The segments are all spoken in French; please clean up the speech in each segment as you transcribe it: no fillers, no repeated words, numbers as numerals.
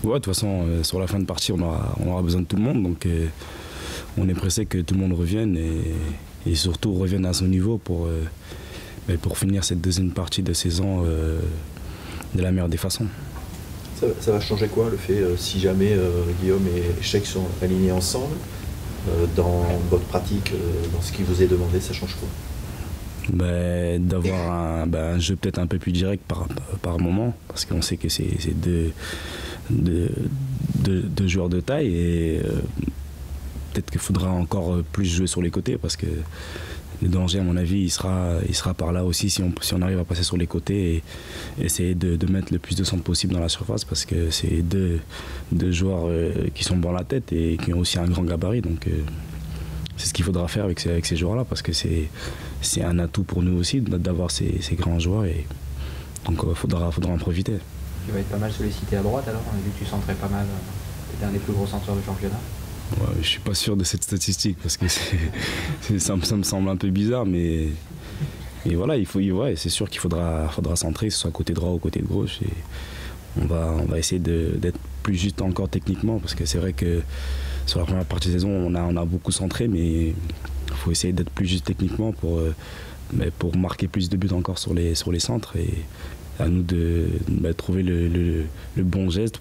Ouais, de toute façon, sur la fin de partie, on aura besoin de tout le monde. Donc, on est pressé que tout le monde revienne et surtout revienne à son niveau pour finir cette deuxième partie de saison de la meilleure des façons. Ça va changer quoi le fait, si jamais Guillaume et Cheikh sont alignés ensemble, dans votre pratique, dans ce qui vous est demandé, ça change quoi? D'avoir un jeu peut-être un peu plus direct par moment, parce qu'on sait que c'est deux joueurs de taille et peut-être qu'il faudra encore plus jouer sur les côtés parce que le danger à mon avis il sera par là aussi si on arrive à passer sur les côtés et essayer de mettre le plus de centres possible dans la surface parce que c'est deux joueurs qui sont bons à la tête et qui ont aussi un grand gabarit donc c'est ce qu'il faudra faire avec ces joueurs-là parce que c'est un atout pour nous aussi d'avoir ces grands joueurs et donc il faudra en profiter. Tu vas être pas mal sollicité à droite alors, on a vu que tu centrais pas mal, tu étais un des plus gros centreurs du championnat. Ouais, je suis pas sûr de cette statistique parce que ça me semble un peu bizarre mais voilà, c'est sûr qu'il faudra centrer, que ce soit côté droit ou côté gauche et on va essayer d'être plus juste encore techniquement parce que c'est vrai que sur la première partie de saison on a beaucoup centré mais il faut essayer d'être plus juste techniquement pour marquer plus de buts encore sur les centres et à nous de trouver le bon geste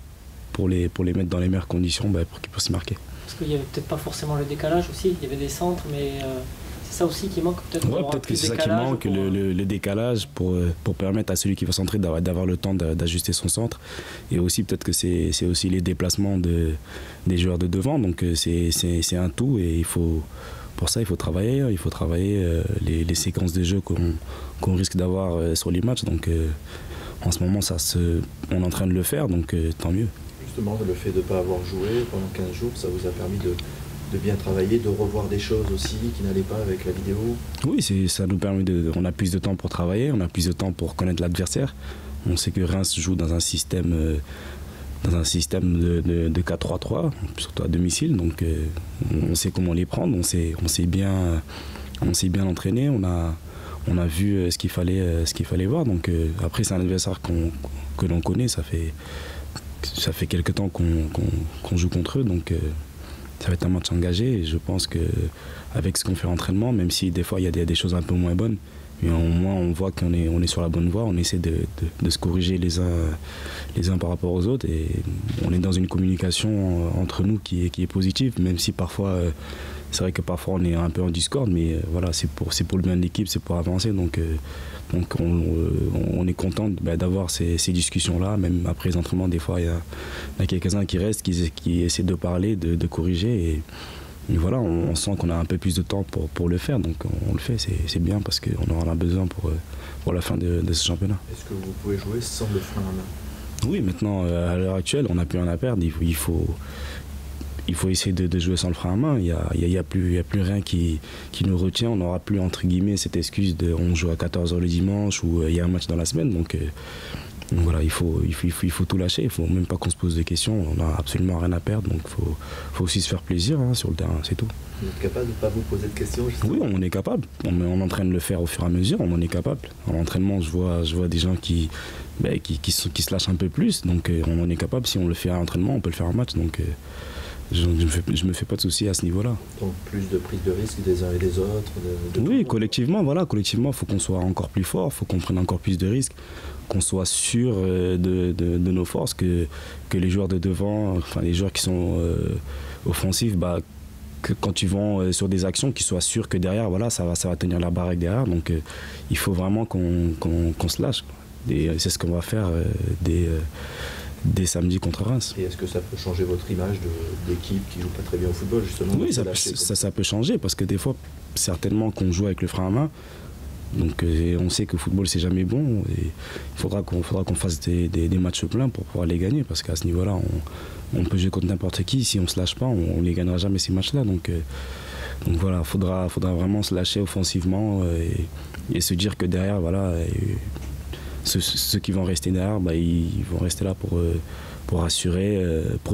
pour les mettre dans les meilleures conditions pour qu'ils puissent marquer. Parce qu'il n'y avait peut-être pas forcément le décalage aussi, il y avait des centres, mais c'est ça aussi qui manque peut-être. Ouais, peut-être que c'est ça qui manque, le décalage pour permettre à celui qui va centrer d'avoir le temps d'ajuster son centre. Et aussi peut-être que c'est aussi les déplacements des joueurs de devant, donc c'est un tout et pour ça il faut travailler les séquences de jeu qu'on risque d'avoir sur les matchs. Donc en ce moment on est en train de le faire, donc tant mieux. Justement, le fait de ne pas avoir joué pendant 15 jours, ça vous a permis de bien travailler, de revoir des choses aussi qui n'allaient pas avec la vidéo? Oui, ça nous permet on a plus de temps pour travailler, on a plus de temps pour connaître l'adversaire. On sait que Reims joue dans un système de 4-3-3, surtout à domicile, donc on sait comment les prendre, on s'est bien entraîné, on a vu ce qu'il fallait voir. Donc après c'est un adversaire que l'on connaît, ça fait quelques temps qu'on joue contre eux, donc ça va être un match engagé et je pense qu'avec ce qu'on fait l'entraînement, même si des fois il y a des choses un peu moins bonnes, mais au moins on voit qu'on est sur la bonne voie, on essaie de se corriger les uns par rapport aux autres et on est dans une communication entre nous qui est positive, même si parfois c'est vrai que parfois on est un peu en discorde, mais voilà, c'est pour le bien de l'équipe, c'est pour avancer, donc on est content d'avoir ces discussions-là, même après les entraînements, des fois il y a quelques-uns qui restent, qui essaient de parler, de corriger et voilà, on sent qu'on a un peu plus de temps pour le faire, donc on le fait, c'est bien parce qu'on en a besoin pour la fin de ce championnat. Est-ce que vous pouvez jouer sans le frein à main? Oui, maintenant, à l'heure actuelle, on n'a plus rien à perdre, il faut essayer de jouer sans le frein à main. Il n'y a plus rien qui nous retient. On n'aura plus, entre guillemets, cette excuse de on joue à 14h le dimanche ou il y a un match dans la semaine. Donc voilà, il faut tout lâcher. Il ne faut même pas qu'on se pose des questions. On n'a absolument rien à perdre. Donc il faut aussi se faire plaisir sur le terrain, c'est tout. Vous êtes capable de ne pas vous poser de questions justement? Oui, on est capable. On est en train de le faire au fur et à mesure. On en est capable. En entraînement, je vois des gens qui se lâchent un peu plus. Donc on en est capable. Si on le fait à l'entraînement, on peut le faire en match. Donc je me fais pas de soucis à ce niveau-là. Donc plus de prise de risque des uns et des autres Oui, collectivement, il faut qu'on soit encore plus fort, il faut qu'on prenne encore plus de risques, qu'on soit sûr de nos forces, que les joueurs de devant, enfin les joueurs qui sont offensifs, que quand ils vont sur des actions, qu'ils soient sûrs que derrière, voilà, ça va tenir la baraque derrière. Donc il faut vraiment qu'on se lâche. Et c'est ce qu'on va faire dès samedi contre Reims. Et est-ce que ça peut changer votre image d'équipe qui joue pas très bien au football justement? Oui, ça peut changer parce que des fois, certainement qu'on joue avec le frein à main, donc on sait que le football c'est jamais bon et il faudra qu'on fasse des matchs pleins pour pouvoir les gagner parce qu'à ce niveau-là, on peut jouer contre n'importe qui, si on se lâche pas, on les gagnera jamais ces matchs-là. Donc voilà, faudra vraiment se lâcher offensivement et se dire que derrière, voilà. Ceux qui vont rester derrière, ils vont rester là pour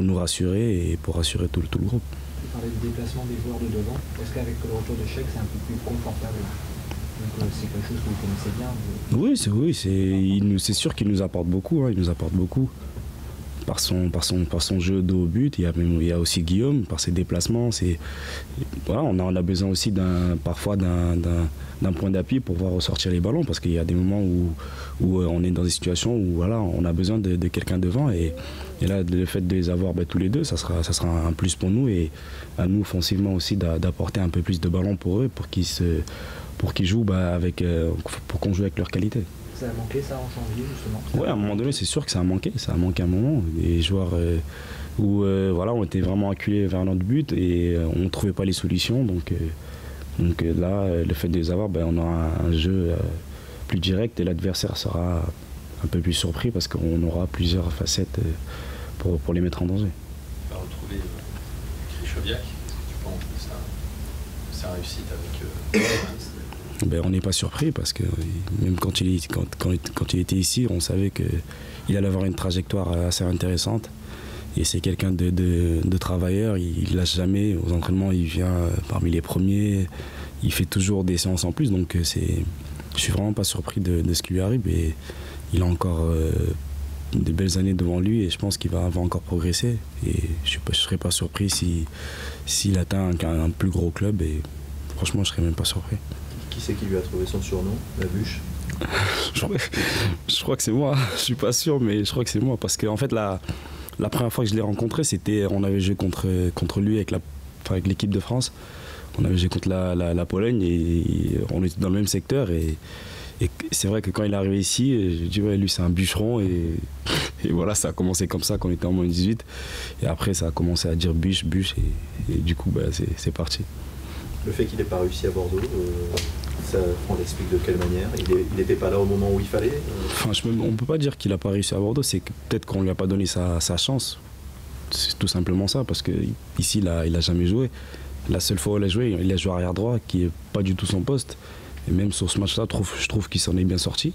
nous rassurer et pour rassurer tout le groupe. Tu parlais du déplacement des joueurs de devant. Est-ce qu'avec le retour de Cheikh, c'est un peu plus confortable? Donc c'est quelque chose que vous connaissez bien? Oui, c'est sûr qu'il nous apporte beaucoup. Il nous apporte beaucoup. par son jeu de haut but. Il y a aussi Guillaume, par ses déplacements. Voilà, on a besoin aussi parfois d'un point d'appui pour pouvoir ressortir les ballons, parce qu'il y a des moments où on est dans des situations où voilà, on a besoin de quelqu'un devant. Et là, le fait de les avoir tous les deux, ça sera un plus pour nous, et à nous offensivement aussi d'apporter un peu plus de ballons pour eux, pour qu'ils jouent pour qu'on joue avec leur qualité. Ça a manqué ça en janvier justement? Ouais, à un moment donné, c'est sûr que ça a manqué un moment. Les joueurs voilà, on était vraiment acculés vers notre but et on ne trouvait pas les solutions. Donc là, le fait de les avoir, on aura un jeu plus direct, et l'adversaire sera un peu plus surpris parce qu'on aura plusieurs facettes pour les mettre en danger. On va retrouver Krychowiak. Est-ce que tu penses que ça a réussi avec on n'est pas surpris, parce que même quand il était ici, on savait qu'il allait avoir une trajectoire assez intéressante. Et c'est quelqu'un de travailleur, il ne lâche jamais. Aux entraînements, il vient parmi les premiers. Il fait toujours des séances en plus. Donc je suis vraiment pas surpris de ce qui lui arrive. Et il a encore de belles années devant lui, et je pense qu'il va encore progresser. Et je ne serais pas surpris s'il atteint un plus gros club. Et franchement, je ne serais même pas surpris. Qui c'est qui lui a trouvé son surnom, la bûche? Je crois que c'est moi, je suis pas sûr, mais je crois que c'est moi, parce qu'en fait la première fois que je l'ai rencontré, on avait joué contre lui avec l'équipe de France. On avait joué contre la Pologne, et on était dans le même secteur, et c'est vrai que quand il est arrivé ici, j'ai dit ouais, lui c'est un bûcheron, et voilà, ça a commencé comme ça quand on était en moins 18, et après ça a commencé à dire bûche, et du coup c'est parti. Le fait qu'il n'ait pas réussi à Bordeaux, on l'explique de quelle manière? Il n'était pas là au moment où il fallait? On ne peut pas dire qu'il n'a pas réussi à Bordeaux, c'est que peut-être qu'on ne lui a pas donné sa chance. C'est tout simplement ça, parce qu'ici, il a jamais joué. La seule fois où il a joué arrière droit, qui n'est pas du tout son poste. Et même sur ce match-là, je trouve qu'il s'en est bien sorti.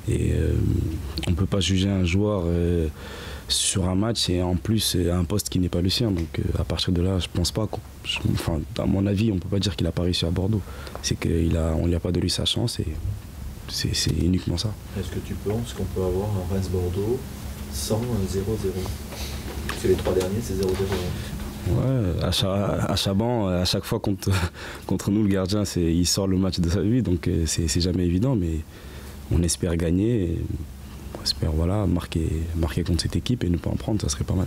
Et on ne peut pas juger un joueur sur un match, et en plus un poste qui n'est pas le sien. Donc à partir de là, je pense pas à mon avis, on ne peut pas dire qu'il n'a pas réussi à Bordeaux. C'est qu'on ne lui a pas donné sa chance, et c'est uniquement ça. Est-ce que tu penses qu'on peut avoir un Reims-Bordeaux sans 0-0? Parce que les 3 derniers, c'est 0-0. Ouais, à Chaban, à chaque fois contre nous, le gardien, il sort le match de sa vie, donc c'est jamais évident, mais on espère gagner. Et on espère marquer contre cette équipe et ne pas en prendre, ça serait pas mal.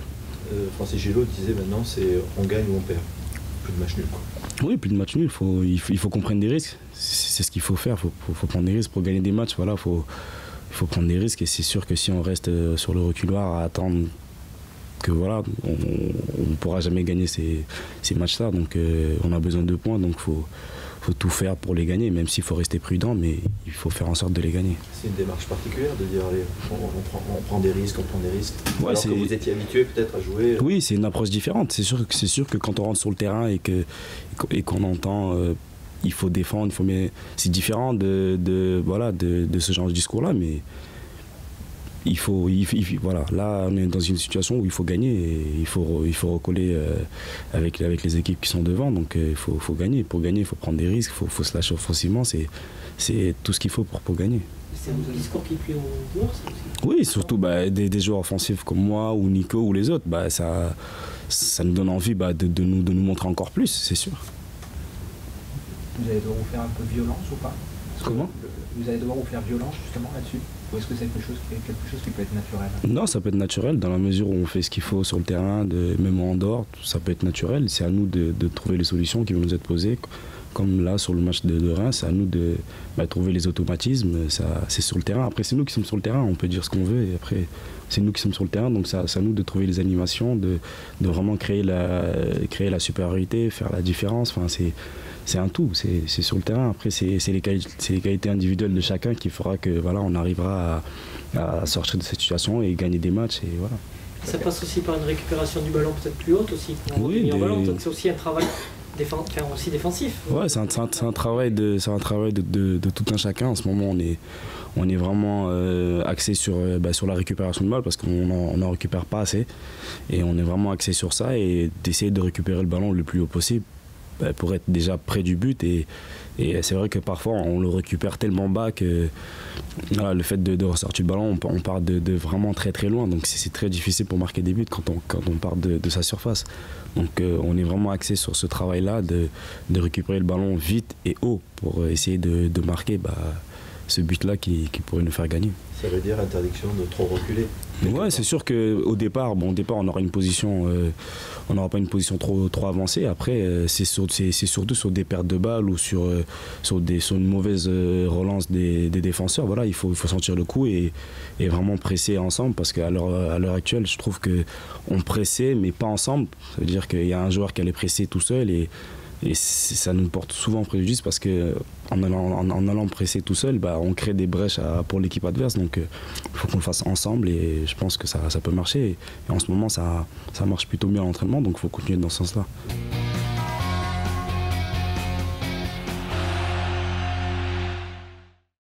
Francis Gillot disait maintenant, c'est on gagne ou on perd. Plus de match nul, quoi. Oui, plus de match nul. Il faut qu'on prenne des risques. C'est ce qu'il faut faire. Il faut prendre des risques pour gagner des matchs. Voilà, il faut prendre des risques. Et c'est sûr que si on reste sur le reculoir à attendre que voilà, on ne pourra jamais gagner ces matchs-là. Donc on a besoin de points. Donc il faut tout faire pour les gagner, même s'il faut rester prudent, mais il faut faire en sorte de les gagner. C'est une démarche particulière de dire allez, on prend des risques, Ouais, alors que vous étiez habitué peut-être à jouer. Oui, c'est une approche différente. C'est sûr que quand on rentre sur le terrain et qu'on entend il faut défendre, mais c'est différent de ce genre de discours-là, mais voilà, là on est dans une situation où il faut gagner, et il faut recoller avec les équipes qui sont devant, donc il faut gagner. Pour gagner, il faut prendre des risques, il faut se lâcher offensivement, c'est tout ce qu'il faut pour gagner. C'est un discours qui plaît aux joueurs, ça aussi? Oui, surtout des joueurs offensifs comme moi ou Nico ou les autres, ça nous donne envie de nous montrer encore plus, c'est sûr. Vous allez devoir vous faire un peu violence ou pas? Comment? Vous allez devoir vous faire violence justement là-dessus? Ou est-ce que c'est quelque chose qui peut être naturel? Non, ça peut être naturel dans la mesure où on fait ce qu'il faut sur le terrain, même en dehors, ça peut être naturel. C'est à nous de trouver les solutions qui vont nous être posées. Comme là, sur le match de Reims, c'est à nous de trouver les automatismes. C'est sur le terrain. Après, c'est nous qui sommes sur le terrain, on peut dire ce qu'on veut. Et après, c'est nous qui sommes sur le terrain, donc c'est à nous de trouver les animations, de vraiment créer la supériorité, faire la différence. Enfin, c'est un tout, c'est sur le terrain. Après, c'est les qualités individuelles de chacun qui fera que voilà, on arrivera à sortir de cette situation et gagner des matchs. Et voilà. Ça passe aussi par une récupération du ballon peut-être plus haute aussi. Oui, donc c'est aussi un travail aussi défensif. Ouais, c'est un travail de tout un chacun. En ce moment, on est vraiment axé sur la récupération de balle, parce qu'on n'en récupère pas assez. Et on est vraiment axé sur ça, et d'essayer de récupérer le ballon le plus haut possible pour être déjà près du but. Et c'est vrai que parfois on le récupère tellement bas que voilà, le fait de ressortir le ballon, on part de vraiment très très loin. Donc c'est très difficile pour marquer des buts quand on part de sa surface. Donc on est vraiment axé sur ce travail-là de récupérer le ballon vite et haut pour essayer de marquer ce but-là qui pourrait nous faire gagner. Ça veut dire interdiction de trop reculer. Ouais, c'est sûr qu'au départ, on aura une position, on n'aura pas une position trop avancée. Après, c'est surtout sur des pertes de balles ou sur une mauvaise relance des défenseurs. Voilà, il faut sentir le coup et vraiment presser ensemble, parce qu'à l'heure actuelle, je trouve qu'on pressait mais pas ensemble. Ça veut dire qu'il y a un joueur qui allait presser tout seul et ça nous porte souvent préjudice, parce qu'en allant presser tout seul, on crée des brèches pour l'équipe adverse. Donc il faut qu'on le fasse ensemble et je pense que ça peut marcher. Et en ce moment, ça marche plutôt bien à l'entraînement, donc il faut continuer dans ce sens-là.